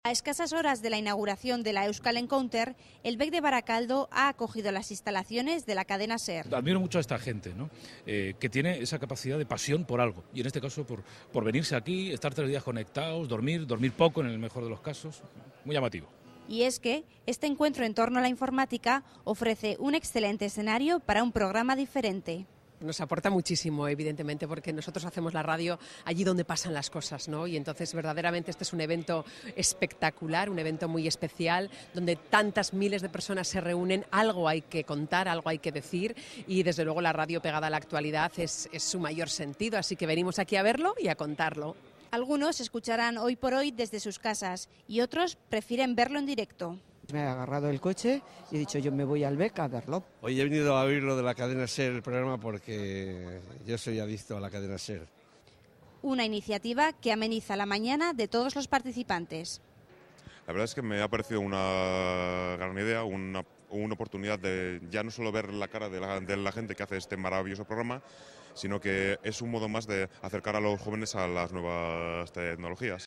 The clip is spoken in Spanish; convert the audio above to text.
A escasas horas de la inauguración de la Euskal Encounter, el BEC de Baracaldo ha acogido las instalaciones de la cadena SER. Admiro mucho a esta gente, ¿no? Que tiene esa capacidad de pasión por algo, y en este caso por venirse aquí, estar 3 días conectados, dormir poco en el mejor de los casos, muy llamativo. Y es que este encuentro en torno a la informática ofrece un excelente escenario para un programa diferente. Nos aporta muchísimo, evidentemente, porque nosotros hacemos la radio allí donde pasan las cosas, ¿no? Y entonces, verdaderamente, este es un evento espectacular, un evento muy especial, donde tantas miles de personas se reúnen, algo hay que contar, algo hay que decir, y desde luego la radio pegada a la actualidad es su mayor sentido, así que venimos aquí a verlo y a contarlo. Algunos escucharán Hoy por Hoy desde sus casas y otros prefieren verlo en directo. Me he agarrado el coche y he dicho yo me voy al BEC a verlo. Hoy he venido a oír lo de la cadena SER, el programa, porque yo soy adicto a la cadena SER. Una iniciativa que ameniza la mañana de todos los participantes. La verdad es que me ha parecido una gran idea, una oportunidad de ya no solo ver la cara de la gente que hace este maravilloso programa, sino que es un modo más de acercar a los jóvenes a las nuevas tecnologías.